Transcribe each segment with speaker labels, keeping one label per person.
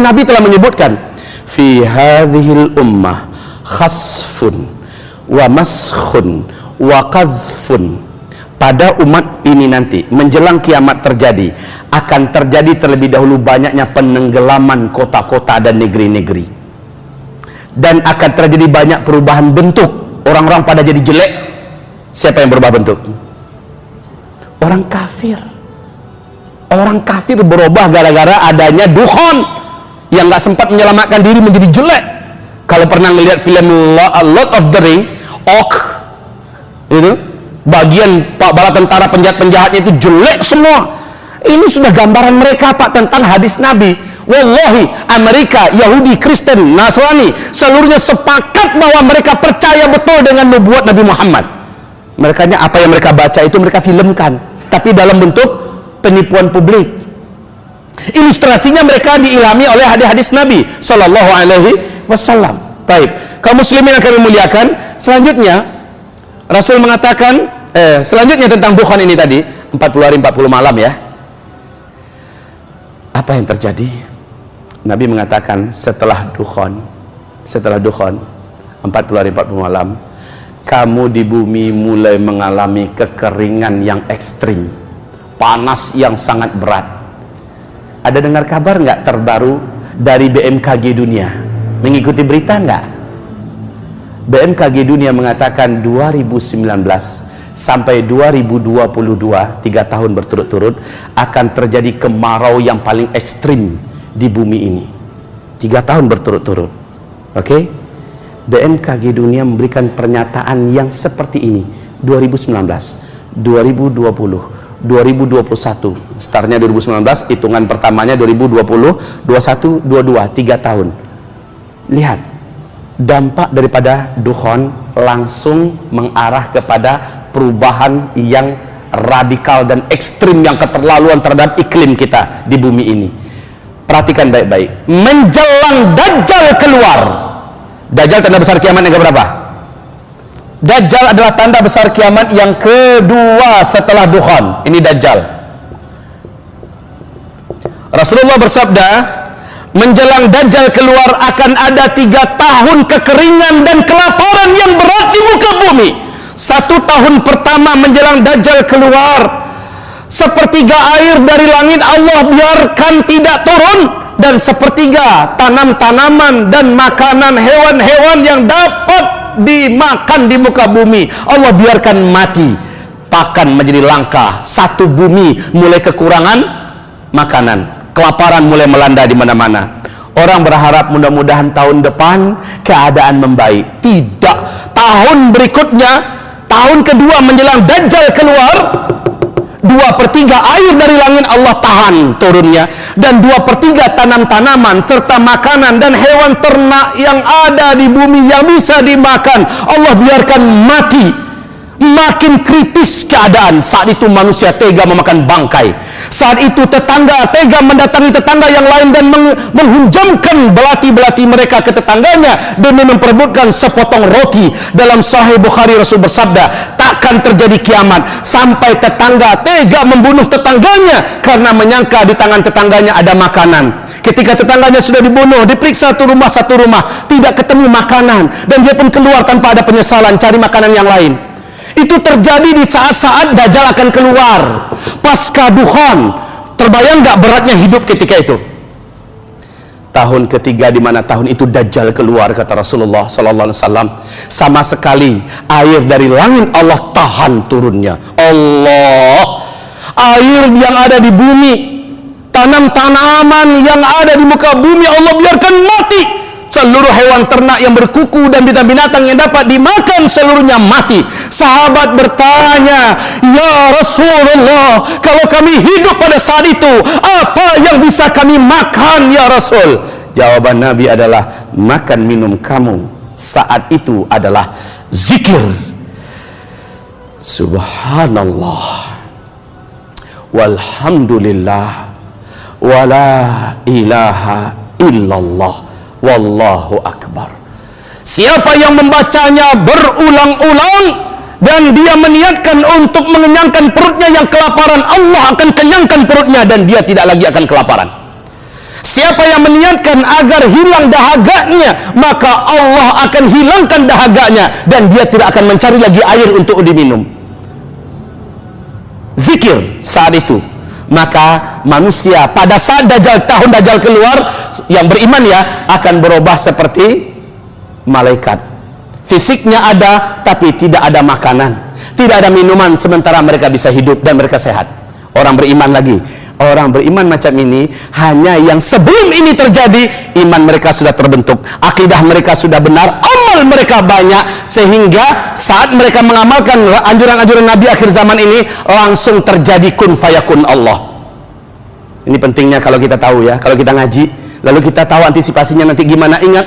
Speaker 1: Nabi telah menyebutkan, fi hadhil ummah khasfun wa maskhun wa qadhfun. Pada umat ini nanti menjelang kiamat terjadi, akan terjadi terlebih dahulu banyaknya penenggelaman kota-kota dan negeri-negeri, dan akan terjadi banyak perubahan bentuk. Orang-orang pada jadi jelek. Siapa yang berubah bentuk? Orang kafir. Orang kafir berubah gara-gara adanya dukhon yang gak sempat menyelamatkan diri menjadi jelek. Kalau pernah melihat film Lord of the Ring, Orc itu bagian bala tentara penjahat-penjahatnya itu jelek semua. Ini sudah gambaran mereka, Pak, tentang hadis Nabi. Wallahi, Amerika, Yahudi, Kristen, Nasrani, seluruhnya sepakat bahwa mereka percaya betul dengan nubuat Nabi Muhammad. Mereka apa yang mereka baca itu mereka filmkan, tapi dalam bentuk penipuan publik. Ilustrasinya mereka diilhami oleh hadis-hadis Nabi Sallallahu Alaihi Wasallam. Taib. Kaum muslimin akan memuliakan. Selanjutnya Rasul mengatakan, selanjutnya tentang dukhon ini tadi, 40 hari 40 malam ya. Apa yang terjadi? Nabi mengatakan setelah dukhon 40 hari 40 malam, kamu di bumi mulai mengalami kekeringan yang ekstrim, panas yang sangat berat. Ada dengar kabar nggak terbaru dari BMKG dunia? Mengikuti berita nggak? BMKG dunia mengatakan 2019 sampai 2022, 3 tahun berturut-turut, akan terjadi kemarau yang paling ekstrim di bumi ini. 3 tahun berturut-turut. Oke? BMKG dunia memberikan pernyataan yang seperti ini. 2019, 2020, 2021. Startnya 2019, hitungan pertamanya 2020, 21, 22, 3 tahun. Lihat, dampak daripada dukhon langsung mengarah kepada perubahan yang radikal dan ekstrim, yang keterlaluan terhadap iklim kita di bumi ini. Perhatikan baik-baik. Menjelang Dajjal keluar. Dajjal tanda besar kiamat yang keberapa? Dajjal adalah tanda besar kiamat yang kedua setelah dukhon. Ini Dajjal. Rasulullah bersabda, menjelang Dajjal keluar akan ada 3 tahun kekeringan dan kelaparan yang berat di muka bumi. 1 tahun pertama menjelang Dajjal keluar, sepertiga air dari langit Allah biarkan tidak turun, dan sepertiga tanam-tanaman dan makanan hewan-hewan yang dapat dimakan di muka bumi Allah biarkan mati, pakan menjadi langka. Satu bumi mulai kekurangan makanan, kelaparan mulai melanda di mana-mana. Orang berharap mudah-mudahan tahun depan keadaan membaik. Tidak. Tahun berikutnya, tahun kedua menjelang Dajjal keluar, 2/3 air dari langit Allah tahan turunnya, dan 2/3 tanam-tanaman serta makanan dan hewan ternak yang ada di bumi yang bisa dimakan Allah biarkan mati. Makin kritis keadaan. Saat itu manusia tega memakan bangkai. Saat itu tetangga tega mendatangi tetangga yang lain dan menghunjamkan belati-belati mereka ke tetangganya demi memperebutkan sepotong roti. Dalam Sahih Bukhari Rasul bersabda, takkan terjadi kiamat sampai tetangga tega membunuh tetangganya karena menyangka di tangan tetangganya ada makanan. Ketika tetangganya sudah dibunuh, diperiksa satu rumah, tidak ketemu makanan, dan dia pun keluar tanpa ada penyesalan cari makanan yang lain. Itu terjadi di saat-saat Dajjal akan keluar, pasca dukhon. Terbayang gak beratnya hidup ketika itu? Tahun ketiga, di mana tahun itu Dajjal keluar, kata Rasulullah Sallallahu Alaihi Wasallam, sama sekali air dari langit Allah tahan turunnya. Allah, air yang ada di bumi, tanam-tanaman yang ada di muka bumi Allah biarkan mati. Seluruh hewan ternak yang berkuku dan binatang-binatang yang dapat dimakan seluruhnya mati. Sahabat bertanya, ya Rasulullah, kalau kami hidup pada saat itu, apa yang bisa kami makan ya Rasul? Jawaban Nabi adalah, makan minum kamu saat itu adalah zikir. Subhanallah, walhamdulillah, wala ilaha illallah, wallahu akbar. Siapa yang membacanya berulang-ulang dan dia meniatkan untuk mengenyangkan perutnya yang kelaparan, Allah akan kenyangkan perutnya dan dia tidak lagi akan kelaparan. Siapa yang meniatkan agar hilang dahaganya, maka Allah akan hilangkan dahaganya dan dia tidak akan mencari lagi air untuk diminum. Zikir saat itu. Maka manusia pada saat tahun Dajjal keluar, yang beriman ya, akan berubah seperti malaikat. Fisiknya ada, tapi tidak ada makanan, tidak ada minuman, sementara mereka bisa hidup dan mereka sehat. Orang beriman lagi, orang beriman macam ini hanya yang sebelum ini terjadi, iman mereka sudah terbentuk, akidah mereka sudah benar, amal mereka banyak, sehingga saat mereka mengamalkan anjuran-anjuran Nabi akhir zaman ini, langsung terjadi kun fayakun Allah. Ini pentingnya kalau kita tahu ya, kalau kita ngaji, lalu kita tahu antisipasinya nanti gimana. Ingat,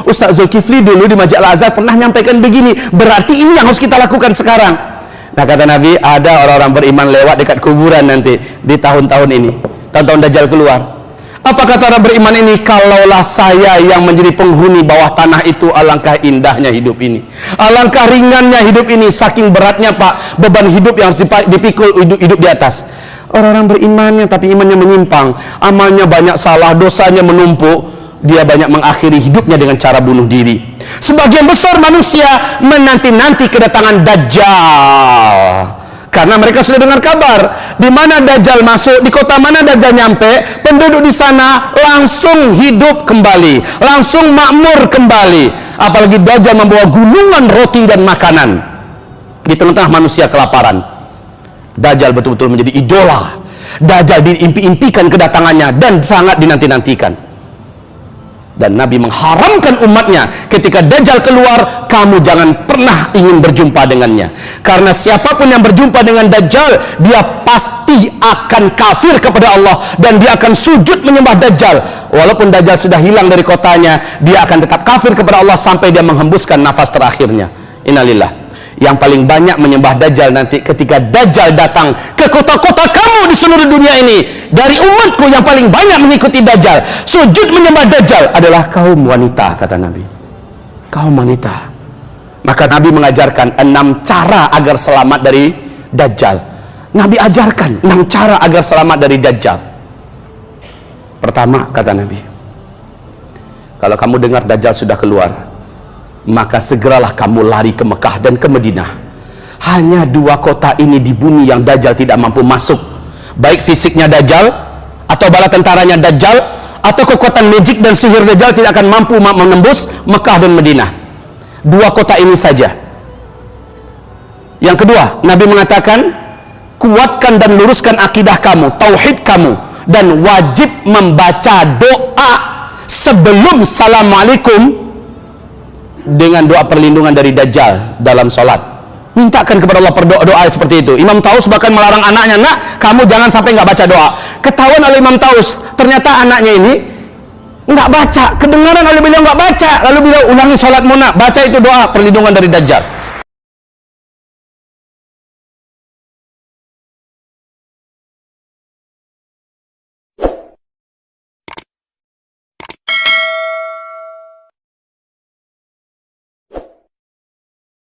Speaker 1: Ustaz Zulkifli dulu di Masjid Al-Azhar pernah nyampaikan begini, berarti ini yang harus kita lakukan sekarang. Nah, kata Nabi, ada orang-orang beriman lewat dekat kuburan nanti di tahun-tahun ini, tahun-tahun Dajjal keluar. Apa kata orang beriman ini? Kalaulah saya yang menjadi penghuni bawah tanah itu, alangkah indahnya hidup ini, alangkah ringannya hidup ini. Saking beratnya Pak, beban hidup yang dipikul hidup di atas. Orang-orang berimannya tapi imannya menyimpang, amalnya banyak salah, dosanya menumpuk, dia banyak mengakhiri hidupnya dengan cara bunuh diri. Sebagian besar manusia menanti-nanti kedatangan Dajjal, karena mereka sudah dengar kabar di mana Dajjal masuk, di kota mana Dajjal nyampe, penduduk di sana langsung hidup kembali, langsung makmur kembali. Apalagi Dajjal membawa gunungan roti dan makanan di tengah-tengah manusia kelaparan. Dajjal betul-betul menjadi idola. Dajjal diimpi-impikan kedatangannya dan sangat dinanti-nantikan. Dan Nabi mengharamkan umatnya, ketika Dajjal keluar, kamu jangan pernah ingin berjumpa dengannya, karena siapapun yang berjumpa dengan Dajjal, dia pasti akan kafir kepada Allah dan dia akan sujud menyembah Dajjal. Walaupun Dajjal sudah hilang dari kotanya, dia akan tetap kafir kepada Allah sampai dia menghembuskan nafas terakhirnya. Innalillah. Yang paling banyak menyembah Dajjal nanti ketika Dajjal datang ke kota-kota kamu di seluruh dunia ini, dari umatku yang paling banyak mengikuti Dajjal, sujud menyembah Dajjal adalah kaum wanita, kata Nabi. Kaum wanita. Maka Nabi mengajarkan 6 cara agar selamat dari Dajjal. Nabi ajarkan 6 cara agar selamat dari Dajjal. Pertama, kata Nabi, kalau kamu dengar Dajjal sudah keluar, maka segeralah kamu lari ke Mekah dan ke Madinah. Hanya 2 kota ini di bumi yang Dajjal tidak mampu masuk, baik fisiknya Dajjal atau bala tentaranya Dajjal atau kekuatan magic dan sihir Dajjal tidak akan mampu menembus Mekah dan Madinah. 2 kota ini saja. Yang kedua, Nabi mengatakan, kuatkan dan luruskan akidah kamu, tauhid kamu, dan wajib membaca doa sebelum Assalamualaikum dengan doa perlindungan dari Dajjal dalam sholat. Mintakan kepada Allah doa seperti itu. Imam Taus bahkan melarang anaknya, nak, kamu jangan sampai nggak baca doa. Ketahuan oleh Imam Taus, ternyata anaknya ini nggak baca, kedengaran oleh beliau nggak baca, lalu beliau ulangi sholatmu nak, baca itu doa perlindungan dari Dajjal.